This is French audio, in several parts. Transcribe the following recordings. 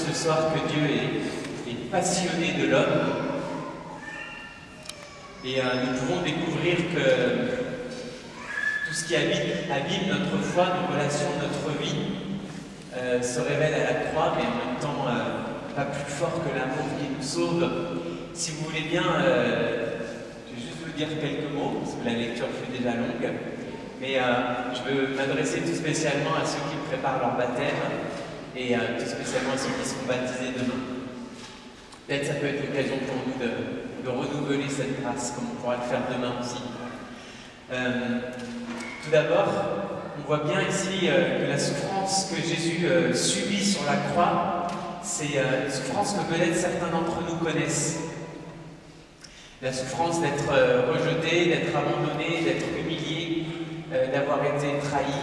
ce soir que Dieu est passionné de l'homme. Et nous pouvons découvrir que tout ce qui habite notre foi, nos relations, notre vie, se révèle à la croix, mais en même temps pas plus fort que l'amour qui nous sauve. Si vous voulez bien, je vais juste vous dire quelques mots, parce que la lecture fait déjà longue, mais je veux m'adresser tout spécialement à ceux qui préparent leur baptême, et tout spécialement à ceux qui seront baptisés demain. Peut-être ça peut être l'occasion pour nous de renouveler cette grâce, comme on pourra le faire demain aussi. Tout d'abord, on voit bien ici que la souffrance que Jésus subit sur la croix, c'est une souffrance que peut-être certains d'entre nous connaissent. La souffrance d'être rejeté, d'être abandonné, d'être humilié, d'avoir été trahi.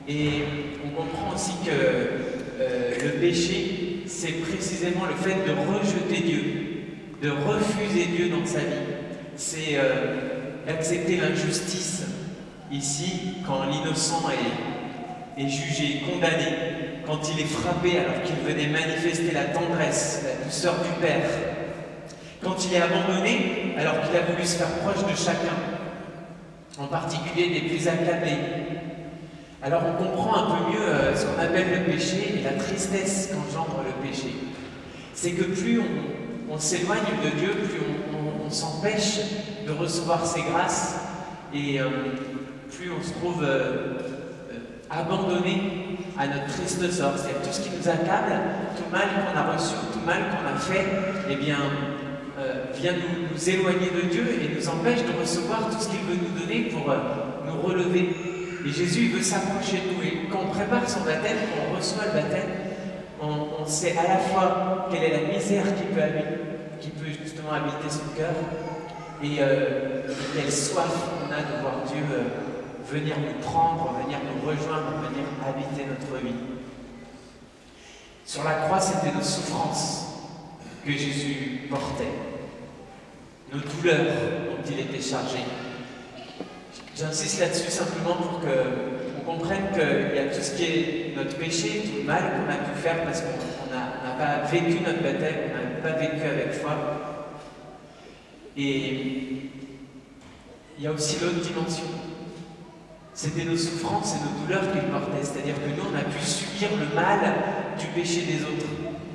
Et on comprend aussi que le péché, c'est précisément le fait de rejeter Dieu, de refuser Dieu dans sa vie. C'est d'accepter l'injustice. Ici, quand l'innocent est jugé, condamné, quand il est frappé alors qu'il venait manifester la tendresse, la douceur du Père, quand il est abandonné alors qu'il a voulu se faire proche de chacun, en particulier des plus accablés. Alors on comprend un peu mieux ce qu'on appelle le péché et la tristesse qu'engendre le péché. C'est que plus on s'éloigne de Dieu, plus on s'empêche de recevoir ses grâces et plus on se trouve abandonné à notre triste sort. C'est-à-dire tout ce qui nous accable, tout mal qu'on a reçu, tout mal qu'on a fait, eh bien, vient nous éloigner de Dieu et nous empêche de recevoir tout ce qu'il veut nous donner pour nous relever. Et Jésus veut s'approcher de nous. Et quand on prépare son baptême, quand on reçoit le baptême, on sait à la fois quelle est la misère qui peut justement habiter son cœur et quelle soif on a de voir Dieu venir nous prendre, venir nous rejoindre, venir habiter notre vie. Sur la croix, c'était nos souffrances que Jésus portait, nos douleurs dont il était chargé. J'insiste là-dessus simplement pour qu'on comprenne qu'il y a tout ce qui est notre péché, tout le mal qu'on a pu faire parce qu'on n'a pas vécu notre baptême, on n'a pas vécu avec foi. Et il y a aussi l'autre dimension. C'était nos souffrances et nos douleurs qu'il portait, c'est-à-dire que nous, on a pu subir le mal du péché des autres.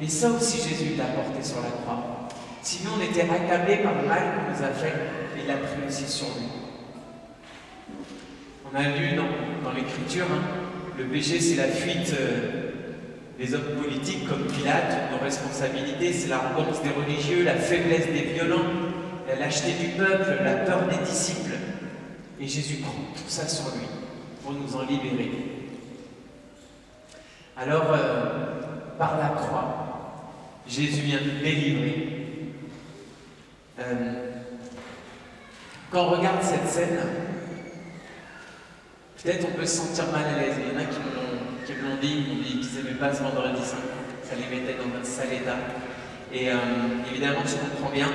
Et ça aussi, Jésus l'a porté sur la croix. Si nous, on était accablés par le mal qu'on nous a fait, il l'a pris aussi sur lui. On a lu dans l'Écriture, le péché, c'est la fuite des hommes politiques comme Pilate, nos responsabilités, c'est l'arrogance des religieux, la faiblesse des violents, la lâcheté du peuple, la peur des disciples. Et Jésus prend tout ça sur lui pour nous en libérer. Alors, par la croix, Jésus vient nous délivrer. Quand on regarde cette scène, peut-être on peut se sentir mal à l'aise. Il y en a qui me l'ont dit, qu'ils n'aimaient pas ce vendredi saint. Ça les mettait dans un sale état. Et évidemment, je comprends bien.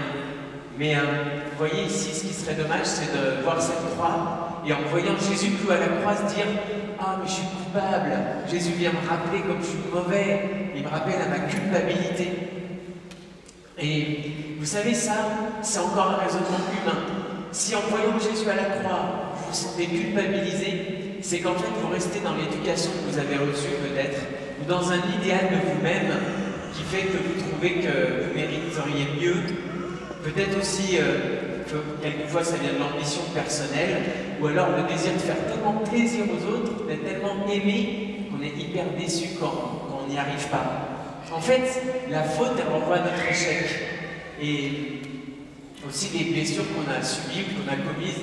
Mais vous voyez ici, ce qui serait dommage, c'est de voir cette croix et en voyant Jésus cloué à la croix se dire « Ah, mais je suis coupable, Jésus vient me rappeler comme je suis mauvais, il me rappelle à ma culpabilité. » Et vous savez, ça, c'est encore un raisonnement humain. Si en voyant Jésus à la croix, vous vous sentez culpabilisé, c'est qu'en fait, vous restez dans l'éducation que vous avez reçue peut-être, ou dans un idéal de vous-même qui fait que vous trouvez que vous mériteriez mieux. Peut-être aussi que quelquefois ça vient de l'ambition personnelle, ou alors le désir de faire tellement plaisir aux autres, d'être tellement aimé qu'on est hyper déçu quand on n'y arrive pas. En fait, la faute, elle renvoie à notre échec. Et aussi les blessures qu'on a subies, qu'on a commises,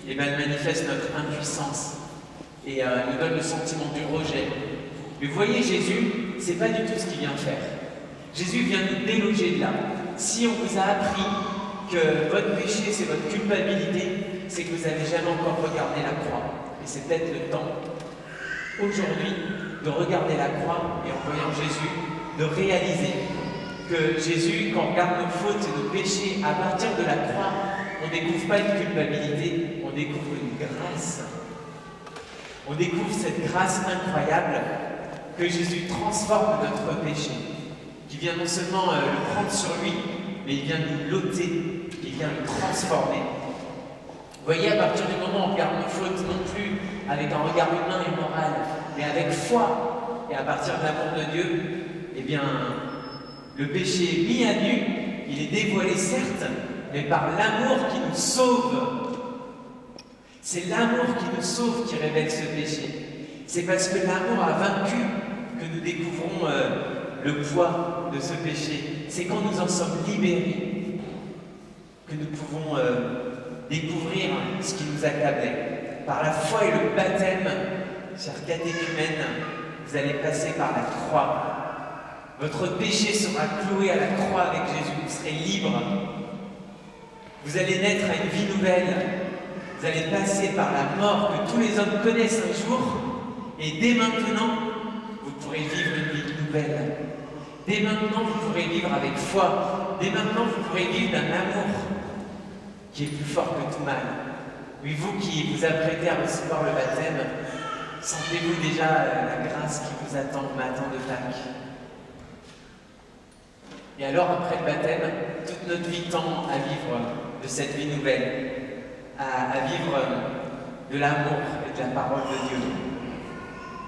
eh ben, elles manifestent notre impuissance et nous donnent le sentiment du rejet. Mais vous voyez, Jésus, c'est pas du tout ce qu'il vient faire. Jésus vient nous déloger de là. Si on vous a appris que votre péché, c'est votre culpabilité, c'est que vous n'avez jamais encore regardé la croix. Et c'est peut-être le temps, aujourd'hui, de regarder la croix et en voyant Jésus, de réaliser que Jésus, quand on regarde nos fautes et nos péchés, à partir de la croix, on ne découvre pas une culpabilité, on découvre une grâce. On découvre cette grâce incroyable que Jésus transforme notre péché. qui vient non seulement le prendre sur lui, mais il vient nous l'ôter, il vient le transformer. Vous voyez, à partir du moment où on regarde nos fautes non plus avec un regard humain et moral, mais avec foi, et à partir de l'amour de Dieu, eh bien, le péché est mis à nu, il est dévoilé certes, mais par l'amour qui nous sauve. C'est l'amour qui nous sauve qui révèle ce péché. C'est parce que l'amour a vaincu que nous découvrons le poids de ce péché. C'est quand nous en sommes libérés que nous pouvons découvrir ce qui nous accablait. Par la foi et le baptême, chers catéchumènes, vous allez passer par la croix. Votre péché sera cloué à la croix avec Jésus. Vous serez libre. Vous allez naître à une vie nouvelle. Vous allez passer par la mort que tous les hommes connaissent un jour. Et dès maintenant, vous pourrez vivre une vie nouvelle. Dès maintenant, vous pourrez vivre avec foi. Dès maintenant, vous pourrez vivre d'un amour qui est plus fort que tout mal. Oui, vous qui vous apprêtez à recevoir le baptême, sentez-vous déjà la grâce qui vous attend au matin de Pâques. Et alors, après le baptême, toute notre vie tend à vivre de cette vie nouvelle, à vivre de l'amour et de la parole de Dieu.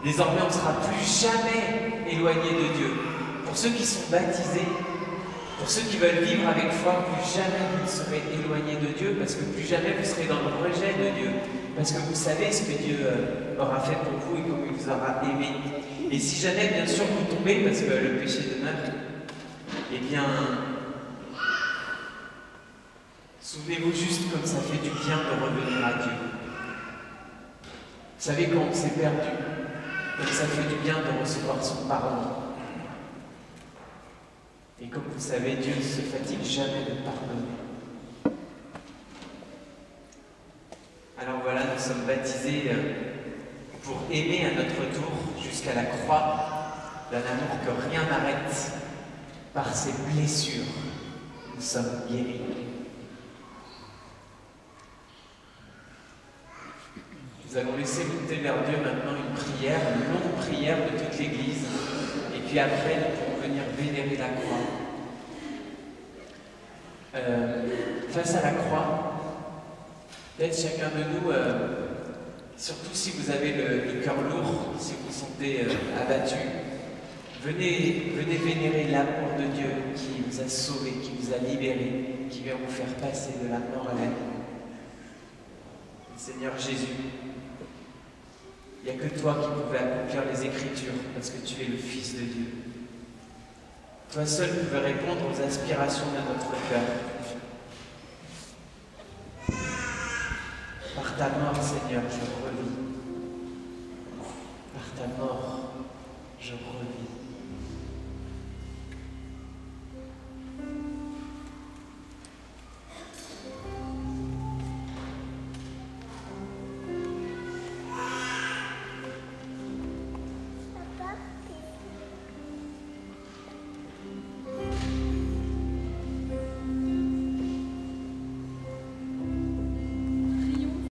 Désormais, on ne sera plus jamais éloigné de Dieu. Pour ceux qui sont baptisés, pour ceux qui veulent vivre avec foi, plus jamais vous ne serez éloignés de Dieu, parce que plus jamais vous serez dans le rejet de Dieu, parce que vous savez ce que Dieu aura fait pour vous et comme il vous aura aimé. Et si jamais, bien sûr, vous tombez, parce que le péché demeure, eh bien, souvenez-vous juste comme ça fait du bien de revenir à Dieu. Vous savez, quand on s'est perdu, comme ça fait du bien de recevoir son pardon. Et comme vous savez, Dieu ne se fatigue jamais de pardonner. Alors voilà, nous sommes baptisés pour aimer à notre tour jusqu'à la croix d'un amour que rien n'arrête. Par ses blessures, nous sommes guéris. Nous allons laisser monter vers Dieu maintenant une prière, une longue prière de toute l'Église. Et puis après, nous pourrons venir vénérer la croix. Face à la croix, peut-être chacun de nous, surtout si vous avez le cœur lourd, si vous vous sentez abattu, venez vénérer l'amour de Dieu qui vous a sauvé, qui vous a libéré, qui vient vous faire passer de la mort à la vie. Seigneur Jésus, il n'y a que toi qui pouvais accomplir les Écritures parce que tu es le Fils de Dieu. Toi seul pouvais répondre aux aspirations de notre cœur. Par ta mort, Seigneur, je revis. Par ta mort, je revis.